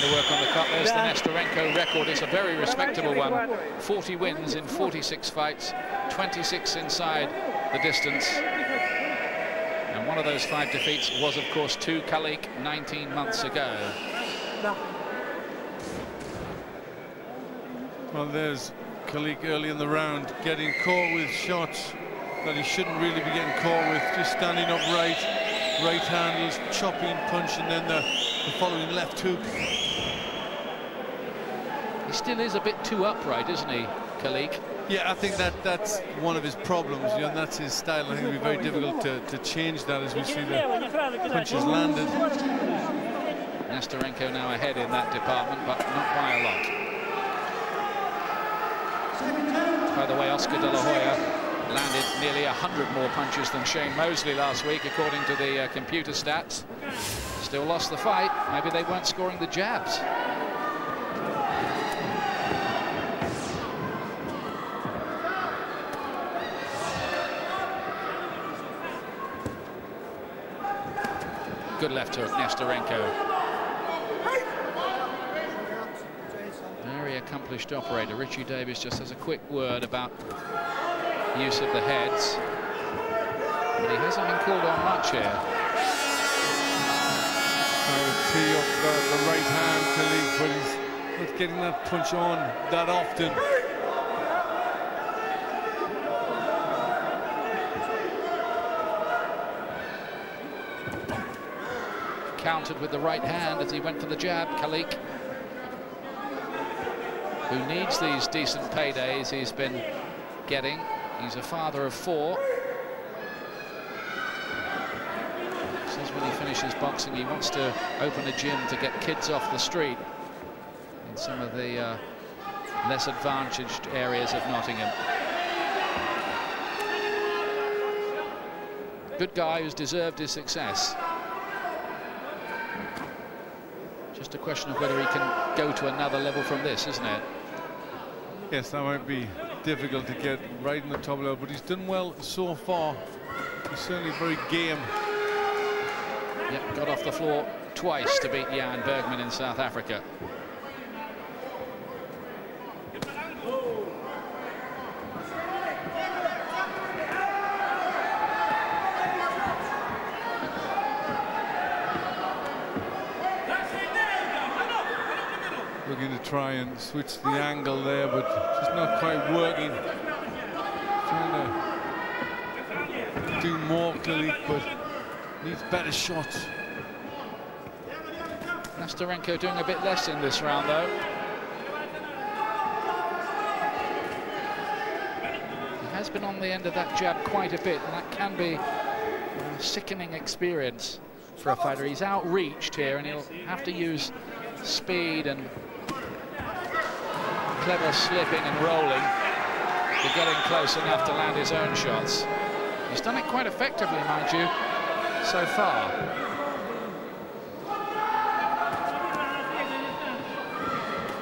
to work on the cut. There's the Nesterenko record. It's a very respectable one. 40 wins in 46 fights, 26 inside the distance. And one of those 5 defeats was, of course, to Khaliq 19 months ago. Well, there's Khaliq early in the round getting caught with shots that he shouldn't really be getting caught with. Just standing upright, right handles, chopping punch, and then the following left hook. He still is a bit too upright, isn't he, Khaliq? Yeah, I think that's one of his problems. You know, and that's his style. I think it'll be very difficult to change that as we see the punches landed. Nesterenko now ahead in that department, but not by a lot. By the way, Oscar De La Hoya landed nearly 100 more punches than Shane Mosley last week, according to the computer stats. Still lost the fight. Maybe they weren't scoring the jabs. Good left hook, Nesterenko. Very accomplished operator. Richie Davis just has a quick word about use of the heads. But he hasn't been called on much here. I would tee up the right hand, Khaliq, but he's not getting that punch on that often. Countered with the right hand as he went for the jab, Khaliq, who needs these decent paydays he's been getting. He's a father of 4. Says when he finishes boxing he wants to open a gym to get kids off the street in some of the less advantaged areas of Nottingham. Good guy who's deserved his success. Just a question of whether he can go to another level from this, isn't it? Yes, that might be difficult to get right in the top level, but he's done well so far. He's certainly very game. Yep, got off the floor twice to beat Jan Bergman in South Africa. Looking to try and switch the angle there, but just not quite working. Trying to do more, Khaliq, but needs better shots. Nesterenko doing a bit less in this round, though. He has been on the end of that jab quite a bit, and that can be a sickening experience for a fighter. He's outreached here, and he'll have to use speed and clever slipping and rolling to get in close enough to land his own shots. He's done it quite effectively, mind you, so far.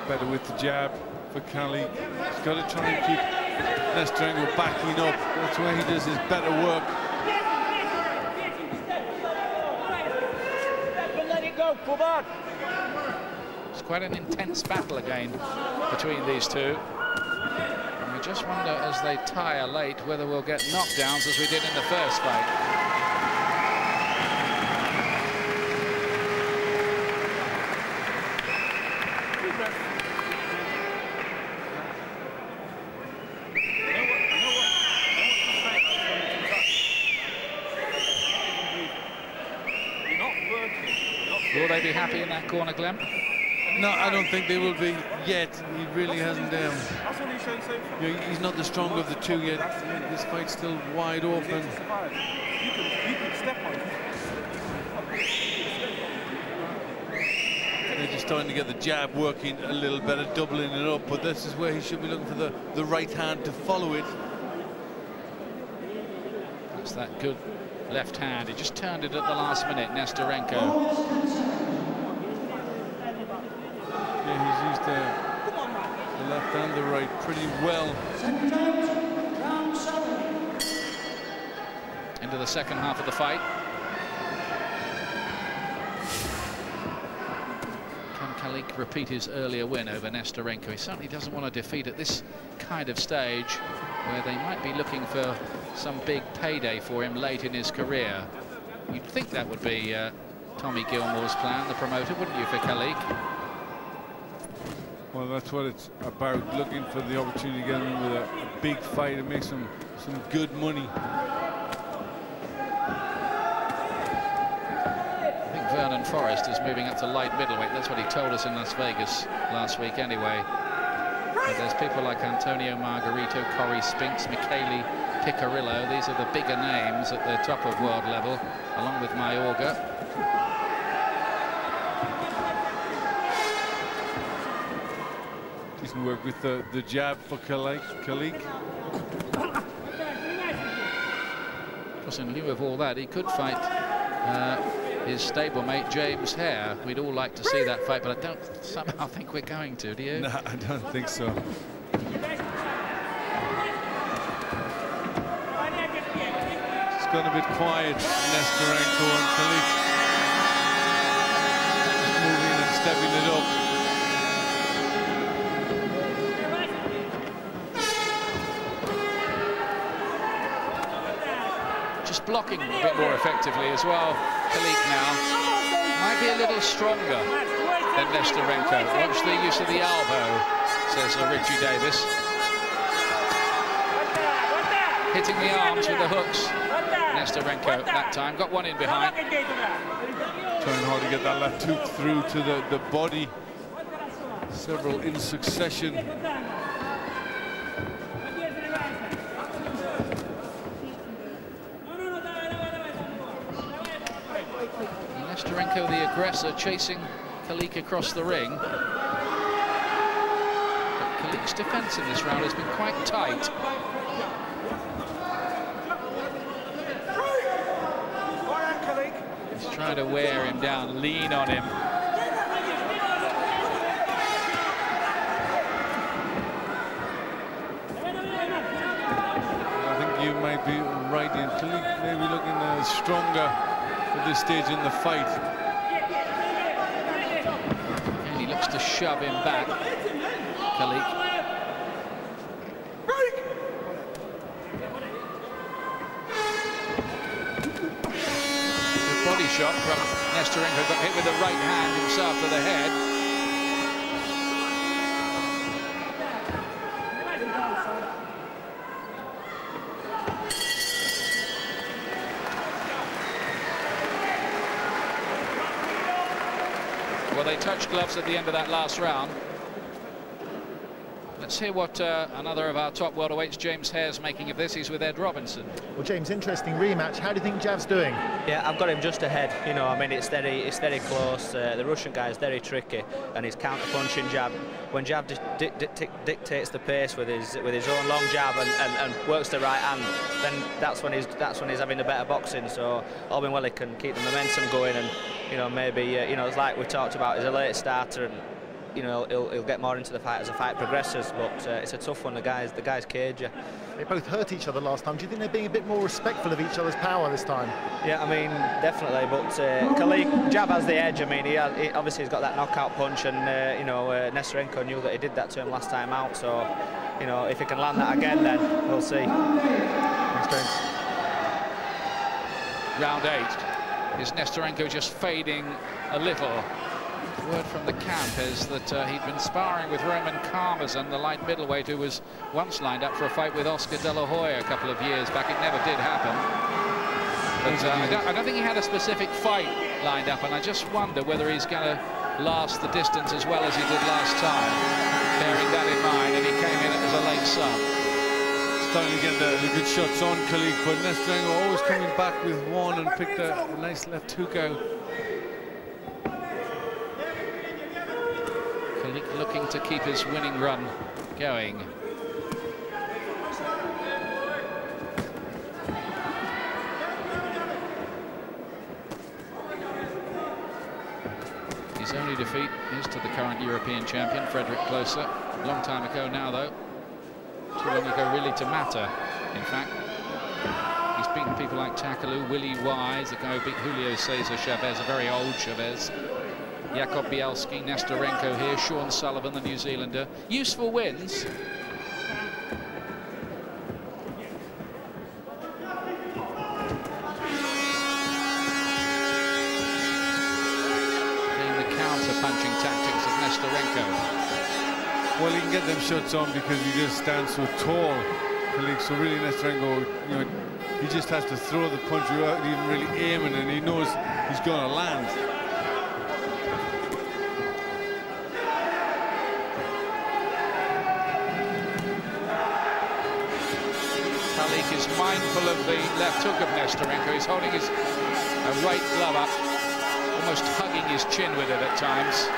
Better with the jab for Khaliq. He's got to try and keep Nesterenko backing up. That's where he does his better work. Let it go, come on. It's quite an intense battle again between these two. And I just wonder, as they tire late, whether we'll get knockdowns as we did in the first fight. Will they be happy in that corner, Glenn? No, I don't think they will be yet. He really hasn't. He's not the stronger of the two yet. This fight's still wide open. They're just starting to get the jab working a little better, doubling it up. But this is where he should be looking for the right hand to follow it. That's that good left hand. He just turned it at the last minute, Nesterenko. Yeah, he's used the left and the right pretty well. Into the second half of the fight. Can Khaliq repeat his earlier win over Nesterenko? He certainly doesn't want to defeat at this kind of stage, where they might be looking for some big payday for him late in his career. You'd think that would be Tommy Gilmore's plan, the promoter, wouldn't you, for Khaliq? Well, that's what it's about, looking for the opportunity to get him with a big fight and make some good money. I think Vernon Forrest is moving up to light middleweight. That's what he told us in Las Vegas last week anyway. But there's people like Antonio Margarito, Corey Spinks, Michele Picarillo. These are the bigger names at the top of world level, along with Mayorga. Decent work with the jab for Khaliq. Because in lieu of all that, he could fight his stablemate James Hare. We'd all like to see that fight, but I don't somehow think we're going to, do you? No, I don't think so. It's gone a bit quiet, Nesterenko and Khaliq. Just moving and stepping it up. Just blocking a bit more effectively as well. Khaliq now might be a little stronger than Nesterenko. Watch the use of the elbow, says Richie Davis. Hitting the arms with the hooks. Nesterenko that time got one in behind. Trying hard to get that left hook through to the body. Several in succession. Nesterenko, the aggressor, chasing Khaliq across the ring. But Khaliq's defence in this round has been quite tight. He's trying to wear him down, lean on him. I think you might be right, in Khaliq maybe looking stronger at this stage in the fight. And he looks to shove him back, Khaliq. The body shot from Nesterenko, got hit with the right hand himself to the head. Well, they touched gloves at the end of that last round. Let's hear what another of our top welterweights, James Hare's, making of this. He's with Ed Robinson. Well, James, interesting rematch. How do you think Jav's doing? Yeah, I've got him just ahead. You know, I mean, it's very close. The Russian guy is very tricky, and his counter-punching jab, when Jav dictates the pace with his own long jab and works the right hand, then that's when he's having the better boxing. So all being well, he can keep the momentum going, and you know, maybe you know, it's like we talked about, he's a late starter, and you know, he'll get more into the fight as the fight progresses. But it's a tough one. The guy's cage. They both hurt each other last time. Do you think they're being a bit more respectful of each other's power this time? Yeah, I mean, definitely. But Khaliq, Jav has the edge. I mean, he obviously he's got that knockout punch, and you know, Nesterenko knew that he did that to him last time out. So, you know, if he can land that again, then we'll see. Thanks, James. Round 8. Is Nesterenko just fading a little? Word from the camp is that he'd been sparring with Roman Karmazin, the light middleweight, who was once lined up for a fight with Oscar De La Hoya a couple of years back. It never did happen. But I don't think he had a specific fight lined up, and I just wonder whether he's going to last the distance as well as he did last time, bearing that in mind, and he came in as a late sub. Starting to get the good shots on Khaliq, but Nesterenko always coming back with one and picked a nice left hook out. Khaliq looking to keep his winning run going. His only defeat is to the current European champion, Frederick Klose. A long time ago now, though. Too long ago, really, to matter, in fact. He's beaten people like Takalu, Willie Wise, the guy who beat Julio Cesar Chavez, a very old Chavez. Jakob Bielski, Nesterenko here, Sean Sullivan, the New Zealander. Useful wins. Punching tactics of Nesterenko. Well, he can get them shots on because he just stands so tall, khaliq. So really, Nesterenko, you know, he just has to throw the punch without even really aiming, and he knows he's going to land. Khaliq is mindful of the left hook of Nesterenko. He's holding his right glove up, almost hugging his chin with it at times.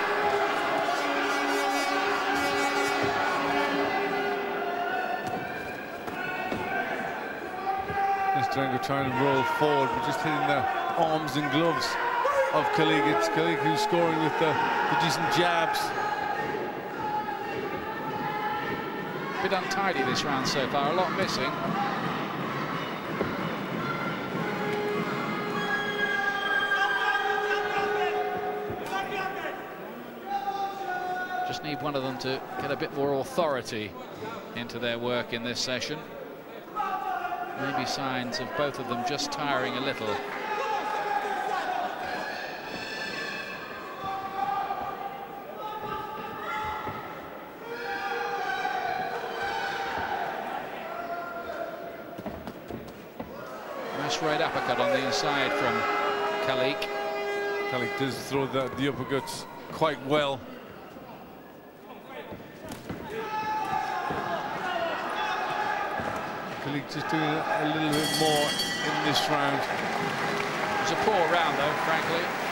Nesterenko trying to roll forward, but just hitting the arms and gloves of khaliq. It's khaliq who's scoring with the decent jabs. A bit untidy this round so far, a lot missing. Just need one of them to get a bit more authority into their work in this session. Maybe signs of both of them just tiring a little. Nice right uppercut on the inside from khaliq. Khaliq does throw the uppercuts quite well. Khaliq just doing a little bit more in this round. It was a poor round, though, frankly.